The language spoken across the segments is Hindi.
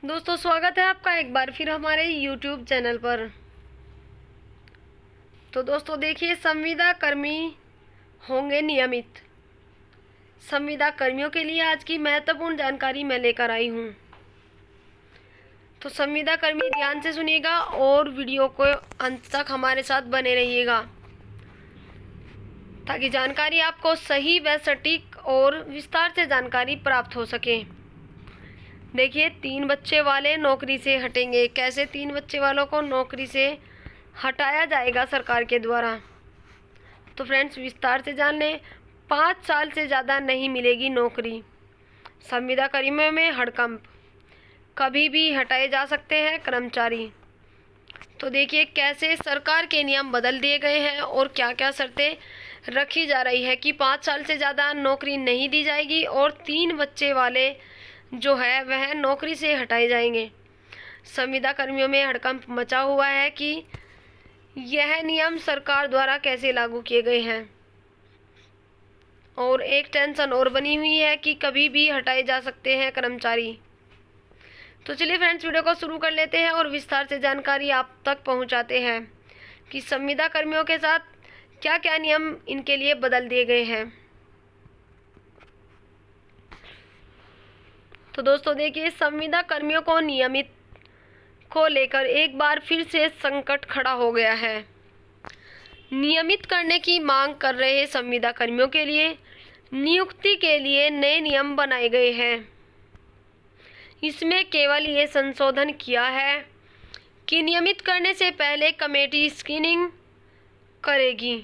दोस्तों, स्वागत है आपका एक बार फिर हमारे YouTube चैनल पर। तो दोस्तों देखिए, संविदा कर्मी होंगे नियमित। संविदा कर्मियों के लिए आज की महत्वपूर्ण जानकारी मैं लेकर आई हूँ। तो संविदा कर्मी ध्यान से सुनिएगा और वीडियो को अंत तक हमारे साथ बने रहिएगा, ताकि जानकारी आपको सही व सटीक और विस्तार से जानकारी प्राप्त हो सके। देखिए, 3 बच्चे वाले नौकरी से हटेंगे। कैसे 3 बच्चे वालों को नौकरी से हटाया जाएगा सरकार के द्वारा? तो फ्रेंड्स, विस्तार से जान लें। 5 साल से ज़्यादा नहीं मिलेगी नौकरी। संविदा कर्मियों में हड़कंप, कभी भी हटाए जा सकते हैं कर्मचारी। तो देखिए, कैसे सरकार के नियम बदल दिए गए हैं और क्या क्या शर्तें रखी जा रही है कि 5 साल से ज़्यादा नौकरी नहीं दी जाएगी और 3 बच्चे वाले जो है वह नौकरी से हटाए जाएंगे। संविदा कर्मियों में हड़कंप मचा हुआ है कि यह नियम सरकार द्वारा कैसे लागू किए गए हैं, और एक टेंशन और बनी हुई है कि कभी भी हटाए जा सकते हैं कर्मचारी। तो चलिए फ्रेंड्स, वीडियो को शुरू कर लेते हैं और विस्तार से जानकारी आप तक पहुंचाते हैं कि संविदा कर्मियों के साथ क्या क्या नियम इनके लिए बदल दिए गए हैं। तो दोस्तों देखिए, संविदा कर्मियों को नियमित को लेकर एक बार फिर से संकट खड़ा हो गया है। नियमित करने की मांग कर रहे संविदा कर्मियों के लिए नियुक्ति के लिए नए नियम बनाए गए हैं। इसमें केवल ये संशोधन किया है कि नियमित करने से पहले कमेटी स्क्रीनिंग करेगी।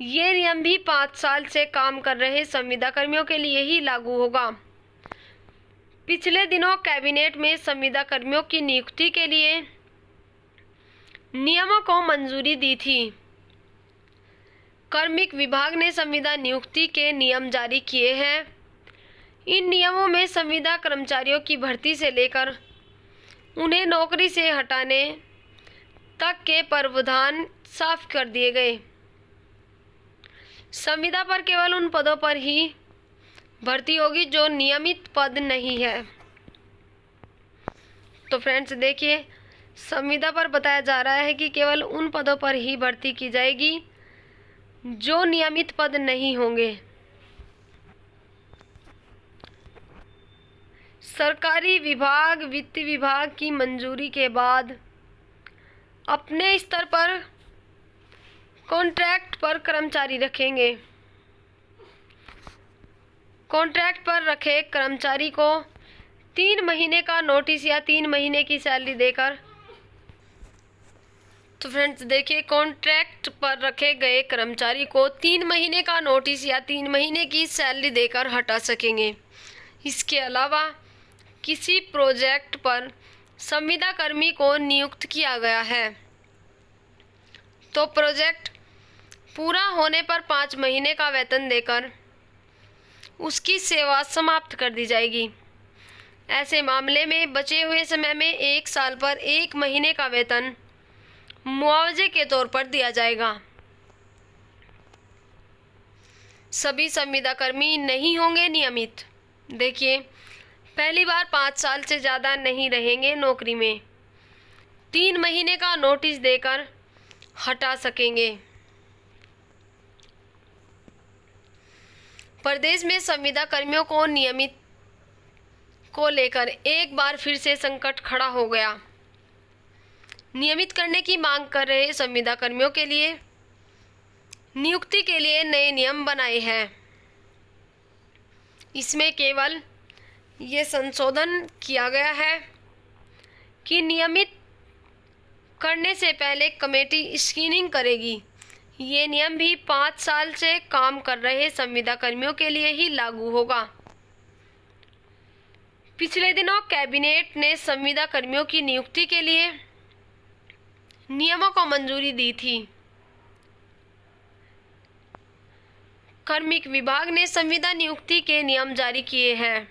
ये नियम भी 5 साल से काम कर रहे संविदा कर्मियों के लिए ही लागू होगा। पिछले दिनों कैबिनेट में संविदा कर्मियों की नियुक्ति के लिए नियमों को मंजूरी दी थी। कार्मिक विभाग ने संविदा नियुक्ति के नियम जारी किए हैं। इन नियमों में संविदा कर्मचारियों की भर्ती से लेकर उन्हें नौकरी से हटाने तक के प्रावधान साफ कर दिए गए। संविदा पर केवल उन पदों पर ही भर्ती होगी जो नियमित पद नहीं है। तो फ्रेंड्स देखिए, संविदा पर बताया जा रहा है कि केवल उन पदों पर ही भर्ती की जाएगी जो नियमित पद नहीं होंगे। सरकारी विभाग वित्त विभाग की मंजूरी के बाद अपने स्तर पर कॉन्ट्रैक्ट पर कर्मचारी रखेंगे। कॉन्ट्रैक्ट पर रखे कर्मचारी को 3 महीने का नोटिस या 3 महीने की सैलरी देकर, तो फ्रेंड्स देखिए, कॉन्ट्रैक्ट पर रखे गए कर्मचारी को 3 महीने का नोटिस या 3 महीने की सैलरी देकर हटा सकेंगे। इसके अलावा किसी प्रोजेक्ट पर संविदा कर्मी को नियुक्त किया गया है तो प्रोजेक्ट पूरा होने पर 5 महीने का वेतन देकर उसकी सेवा समाप्त कर दी जाएगी। ऐसे मामले में बचे हुए समय में 1 साल पर 1 महीने का वेतन मुआवजे के तौर पर दिया जाएगा। सभी संविदा कर्मी नहीं होंगे नियमित। देखिए, पहली बार 5 साल से ज़्यादा नहीं रहेंगे नौकरी में, 3 महीने का नोटिस देकर हटा सकेंगे। प्रदेश में संविदा कर्मियों को नियमित को लेकर एक बार फिर से संकट खड़ा हो गया। नियमित करने की मांग कर रहे संविदा कर्मियों के लिए नियुक्ति के लिए नए नियम बनाए हैं। इसमें केवल ये संशोधन किया गया है कि नियमित करने से पहले कमेटी स्क्रीनिंग करेगी। ये नियम भी 5 साल से काम कर रहे संविदा कर्मियों के लिए ही लागू होगा। पिछले दिनों कैबिनेट ने संविदा कर्मियों की नियुक्ति के लिए नियमों को मंजूरी दी थी। कार्मिक विभाग ने संविदा नियुक्ति के नियम जारी किए हैं।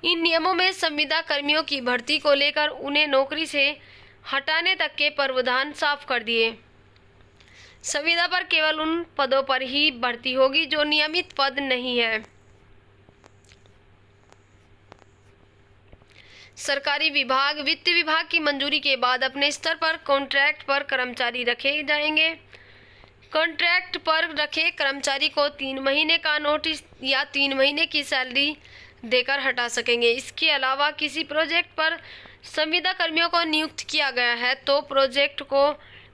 इन नियमों में संविदा कर्मियों की भर्ती को लेकर उन्हें नौकरी से हटाने तक के प्रावधान साफ कर दिए। संविदा पर केवल उन पदों पर ही भर्ती होगी जो नियमित पद नहीं है। सरकारी विभाग वित्त विभाग की मंजूरी के बाद अपने स्तर पर कॉन्ट्रैक्ट पर कर्मचारी रखे जाएंगे। कॉन्ट्रैक्ट पर रखे कर्मचारी को 3 महीने का नोटिस या 3 महीने की सैलरी देकर हटा सकेंगे। इसके अलावा किसी प्रोजेक्ट पर संविदा कर्मियों को नियुक्त किया गया है तो प्रोजेक्ट को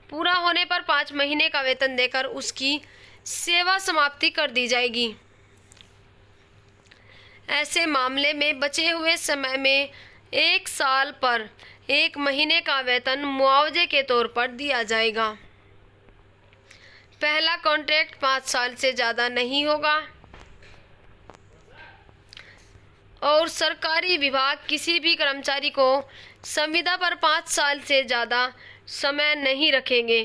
पूरा होने पर 5 महीने का वेतन देकर उसकी सेवा समाप्ति कर दी जाएगी। ऐसे मामले में बचे हुए समय में 1 साल पर 1 महीने का वेतन मुआवजे के तौर पर दिया जाएगा। पहला कॉन्ट्रैक्ट 5 साल से ज़्यादा नहीं होगा और सरकारी विभाग किसी भी कर्मचारी को संविदा पर 5 साल से ज़्यादा समय नहीं रखेंगे।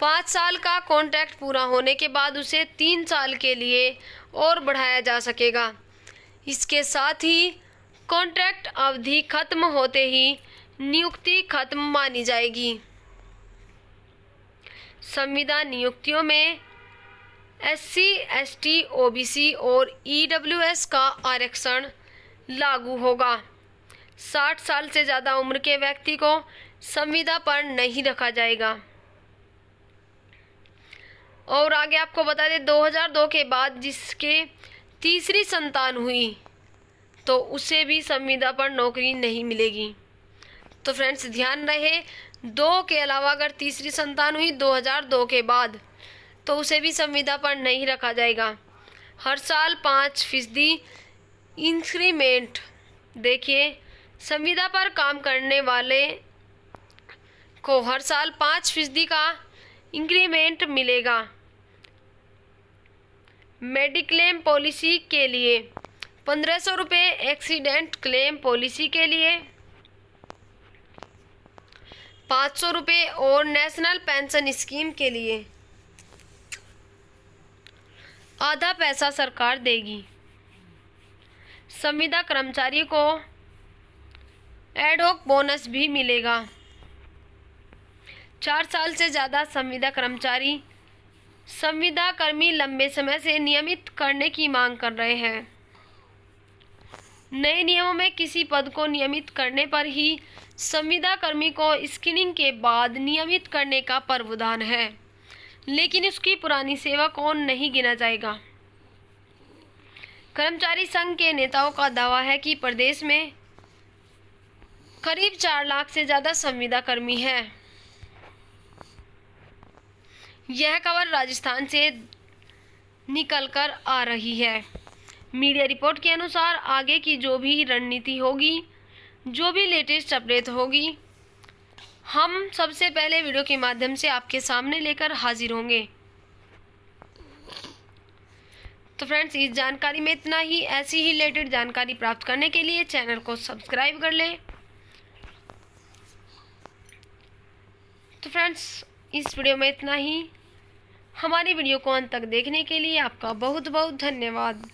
5 साल का कॉन्ट्रैक्ट पूरा होने के बाद उसे 3 साल के लिए और बढ़ाया जा सकेगा। इसके साथ ही कॉन्ट्रैक्ट अवधि खत्म होते ही नियुक्ति खत्म मानी जाएगी। संविदा नियुक्तियों में SC, ST, OBC और EWS का आरक्षण लागू होगा। 60 साल से ज़्यादा उम्र के व्यक्ति को संविदा पर नहीं रखा जाएगा। और आगे आपको बता दें 2002 के बाद जिसके तीसरी संतान हुई तो उसे भी संविदा पर नौकरी नहीं मिलेगी। तो फ्रेंड्स ध्यान रहे 2 के अलावा अगर तीसरी संतान हुई 2002 के बाद तो उसे भी संविदा पर नहीं रखा जाएगा। हर साल 5% इंक्रीमेंट, देखिए संविदा पर काम करने वाले को हर साल 5% का इंक्रीमेंट मिलेगा। मेडिक्लेम पॉलिसी के लिए 1500 रुपये, एक्सीडेंट क्लेम पॉलिसी के लिए 500 रुपये और नेशनल पेंशन स्कीम के लिए आधा पैसा सरकार देगी। संविदा कर्मचारी को एडहॉक बोनस भी मिलेगा। 4 साल से ज़्यादा संविदा कर्मचारी संविदा कर्मी लंबे समय से नियमित करने की मांग कर रहे हैं। नए नियमों में किसी पद को नियमित करने पर ही संविदा कर्मी को स्क्रीनिंग के बाद नियमित करने का प्रावधान है, लेकिन उसकी पुरानी सेवा को नहीं गिना जाएगा। कर्मचारी संघ के नेताओं का दावा है कि प्रदेश में करीब 4 लाख से ज़्यादा संविदा कर्मी हैं। यह खबर राजस्थान से निकलकर आ रही है। मीडिया रिपोर्ट के अनुसार आगे की जो भी रणनीति होगी, जो भी लेटेस्ट अपडेट होगी, हम सबसे पहले वीडियो के माध्यम से आपके सामने लेकर हाजिर होंगे। तो फ्रेंड्स इस जानकारी में इतना ही। ऐसी ही रिलेटेड जानकारी प्राप्त करने के लिए चैनल को सब्सक्राइब कर लें। तो फ्रेंड्स इस वीडियो में इतना ही। हमारी वीडियो को अंत तक देखने के लिए आपका बहुत बहुत धन्यवाद।